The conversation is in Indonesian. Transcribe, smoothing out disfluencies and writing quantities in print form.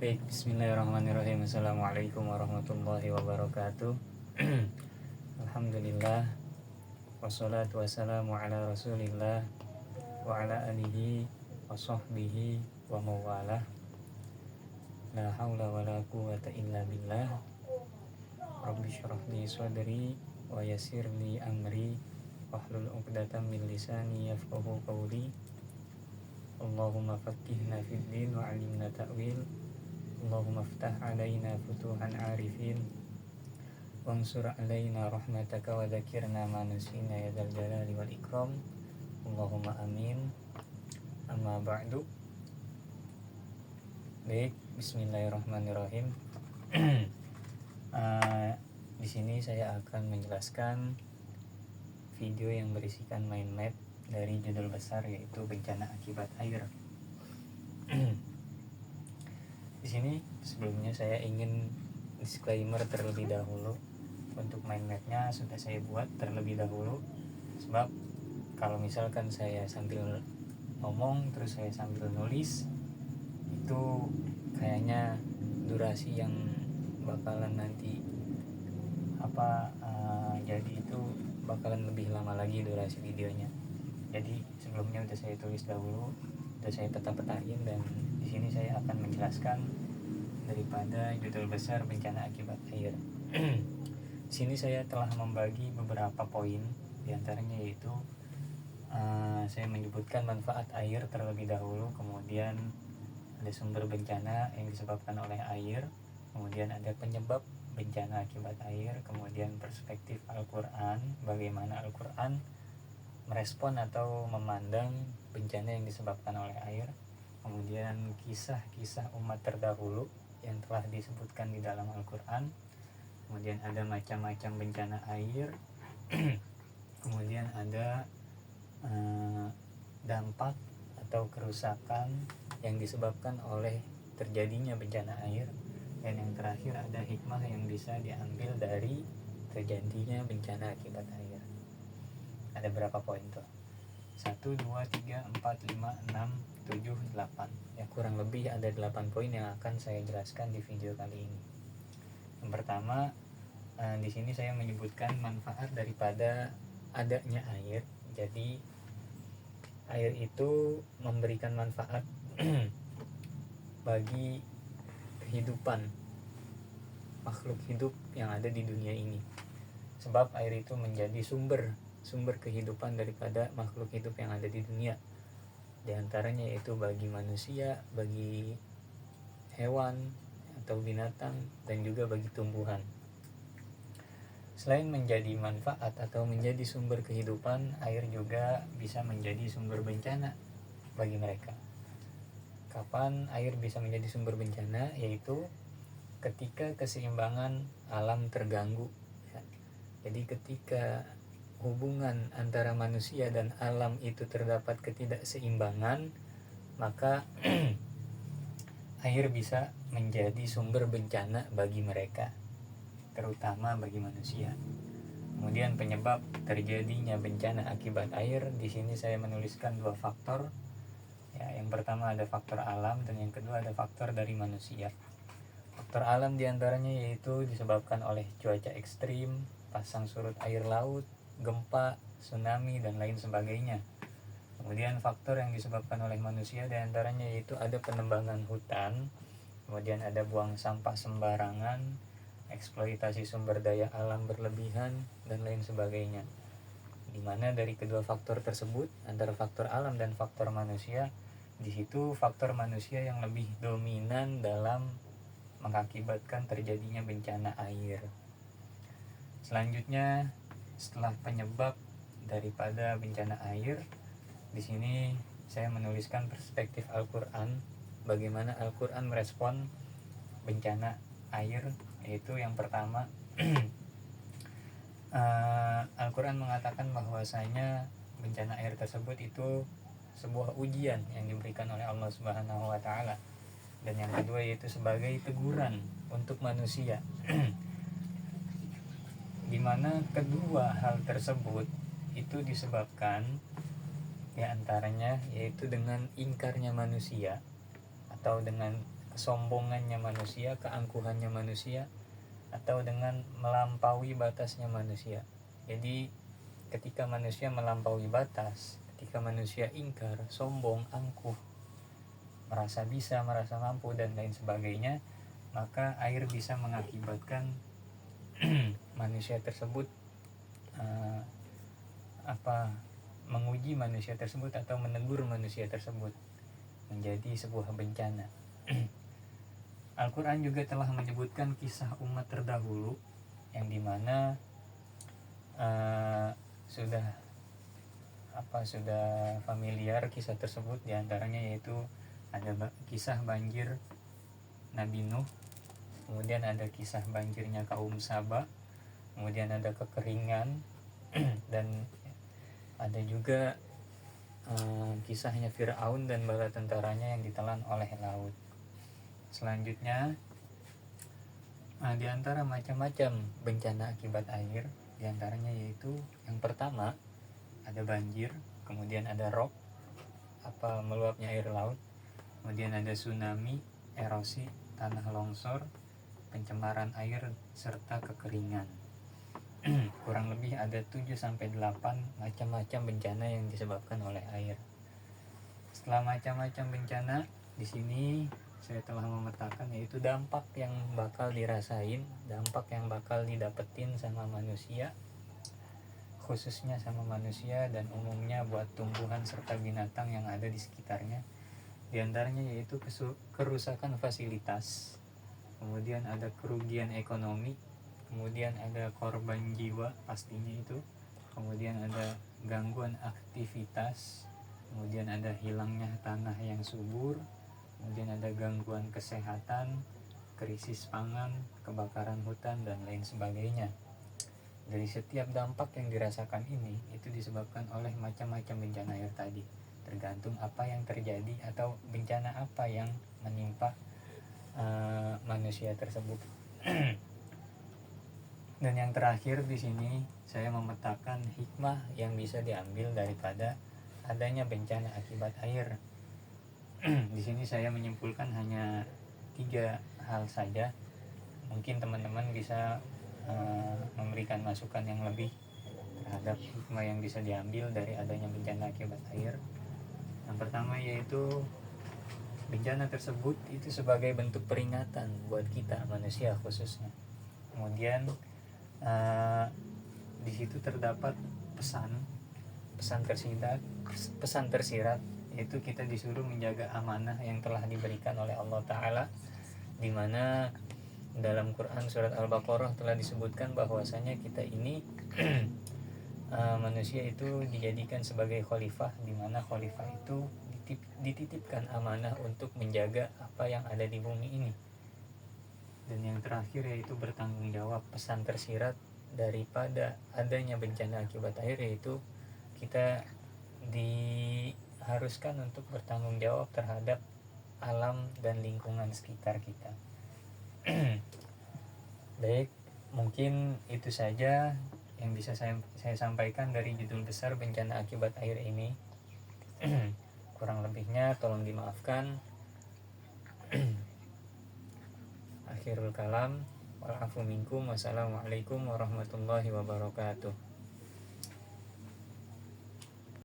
Baik, bismillahirrahmanirrahim. Assalamualaikum warahmatullahi wabarakatuh. Alhamdulillah, wassalatu wassalamu ala rasulillah wa ala alihi wa sahbihi wa mawalah. La hawla wa la quwata illa billah. Rabbi syrah li sadri wa yassir li amri wahlul 'uqdatam min lisani yafqahu qawli. Allahumma faqqihna fid din wa 'allimna ta'wil. Allahumma ftah alaina futuhan arifin wansur alaina rahmataka wa dzakirna ma nasina ya dzal jalali wal ikram. Allahumma amin. Amma ba'du. Baik, bismillahirrahmanirrahim. Di sini saya akan menjelaskan video yang berisikan mind map dari judul besar, yaitu bencana akibat air. Di sini sebelumnya saya ingin disclaimer terlebih dahulu. Untuk mind mapnya sudah saya buat terlebih dahulu, sebab kalau misalkan saya sambil ngomong terus saya sambil nulis, itu kayaknya durasi yang bakalan nanti jadi itu bakalan lebih lama lagi durasi videonya. Jadi sebelumnya udah saya tulis dahulu, udah saya peta-petain, dan di sini saya akan menjelaskan daripada judul besar bencana akibat air. Di sini saya telah membagi beberapa poin, diantaranya yaitu saya menyebutkan manfaat air terlebih dahulu, kemudian ada sumber bencana yang disebabkan oleh air, kemudian ada penyebab bencana akibat air, kemudian perspektif Al-Quran, bagaimana Al-Quran merespon atau memandang bencana yang disebabkan oleh air, kemudian kisah-kisah umat terdahulu yang telah disebutkan di dalam Al-Quran, kemudian ada macam-macam bencana air, kemudian ada dampak atau kerusakan yang disebabkan oleh terjadinya bencana air, dan yang terakhir ada hikmah yang bisa diambil dari terjadinya bencana akibat air. Ada berapa poin tuh? 1, 2, 3, 4, 5, 6, 7, 8. Ya, kurang lebih ada 8 poin yang akan saya jelaskan di video kali ini. Yang pertama, di sini saya menyebutkan manfaat daripada adanya air. Jadi air itu memberikan manfaat bagi kehidupan makhluk hidup yang ada di dunia ini. Sebab air itu menjadi sumber kehidupan daripada makhluk hidup yang ada di dunia. Di antaranya yaitu bagi manusia, bagi hewan atau binatang, dan juga bagi tumbuhan. Selain menjadi manfaat atau menjadi sumber kehidupan, air juga bisa menjadi sumber bencana bagi mereka. Kapan air bisa menjadi sumber bencana? Yaitu ketika keseimbangan alam terganggu. Jadi ketika hubungan antara manusia dan alam itu terdapat ketidakseimbangan, maka air bisa menjadi sumber bencana bagi mereka, terutama bagi manusia. Kemudian penyebab terjadinya bencana akibat air, di sini saya menuliskan 2 faktor. Ya, yang pertama ada faktor alam, dan yang kedua ada faktor dari manusia. Faktor alam diantaranya yaitu disebabkan oleh cuaca ekstrim, pasang surut air laut, gempa, tsunami, dan lain sebagainya. Kemudian faktor yang disebabkan oleh manusia diantaranya yaitu ada penebangan hutan, kemudian ada buang sampah sembarangan, eksploitasi sumber daya alam berlebihan, dan lain sebagainya. Dimana dari kedua faktor tersebut, antara faktor alam dan faktor manusia, di situ faktor manusia yang lebih dominan dalam mengakibatkan terjadinya bencana air. Selanjutnya, setelah penyebab daripada bencana air, di sini saya menuliskan perspektif Al-Quran, bagaimana Al-Quran merespon bencana air, yaitu yang pertama Al-Quran mengatakan bahwasanya bencana air tersebut itu sebuah ujian yang diberikan oleh Allah Subhanahu wa Ta'ala, dan yang kedua yaitu sebagai teguran untuk manusia. Di mana kedua hal tersebut itu disebabkan di antaranya yaitu dengan ingkarnya manusia atau dengan kesombongannya manusia, keangkuhannya manusia, atau dengan melampaui batasnya manusia. Jadi ketika manusia melampaui batas, ketika manusia ingkar, sombong, angkuh, merasa bisa, merasa mampu dan lain sebagainya, maka air bisa mengakibatkan manusia tersebut menguji manusia tersebut atau menegur manusia tersebut, menjadi sebuah bencana. Al-Quran juga telah menyebutkan kisah umat terdahulu yang dimana sudah familiar kisah tersebut. Diantaranya yaitu ada kisah banjir Nabi Nuh, kemudian ada kisah banjirnya kaum Saba, kemudian ada kekeringan dan ada juga kisahnya Fir'aun dan bala tentaranya yang ditelan oleh laut. Selanjutnya di antara macam-macam bencana akibat air, diantaranya yaitu yang pertama ada banjir, kemudian ada rob, meluapnya air laut, kemudian ada tsunami, erosi, tanah longsor, pencemaran air, serta kekeringan. Kurang lebih ada 7-8 macam-macam bencana yang disebabkan oleh air. Setelah macam-macam bencana, di sini saya telah memetakan yaitu dampak yang bakal dirasain, dampak yang bakal didapetin sama manusia, khususnya sama manusia dan umumnya buat tumbuhan serta binatang yang ada di sekitarnya. Di antaranya yaitu kerusakan fasilitas, kemudian ada kerugian ekonomi, kemudian ada korban jiwa pastinya itu, kemudian ada gangguan aktivitas, kemudian ada hilangnya tanah yang subur, kemudian ada gangguan kesehatan, krisis pangan, kebakaran hutan, dan lain sebagainya. Dari setiap dampak yang dirasakan ini itu disebabkan oleh macam-macam bencana air tadi, tergantung apa yang terjadi atau bencana apa yang menimpa manusia tersebut. Dan yang terakhir di sini saya memetakan hikmah yang bisa diambil daripada adanya bencana akibat air. Di sini saya menyimpulkan hanya 3 hal saja. Mungkin teman-teman bisa memberikan masukan yang lebih terhadap hikmah yang bisa diambil dari adanya bencana akibat air. Yang pertama yaitu bencana tersebut itu sebagai bentuk peringatan buat kita manusia khususnya. Kemudian di situ terdapat pesan tersirat, yaitu kita disuruh menjaga amanah yang telah diberikan oleh Allah Ta'ala, di mana dalam Quran surat Al-Baqarah telah disebutkan bahwasanya kita ini manusia itu dijadikan sebagai khalifah, di mana khalifah itu dititipkan amanah untuk menjaga apa yang ada di bumi ini. Dan yang terakhir yaitu bertanggung jawab. Pesan tersirat daripada adanya bencana akibat air yaitu kita diharuskan untuk bertanggung jawab terhadap alam dan lingkungan sekitar kita. Baik, mungkin itu saja yang bisa saya sampaikan dari judul besar bencana akibat air ini. Kurang lebihnya tolong dimaafkan. Akhirul kalam, wal afu minkum, wassalamualaikum warahmatullahi wabarakatuh.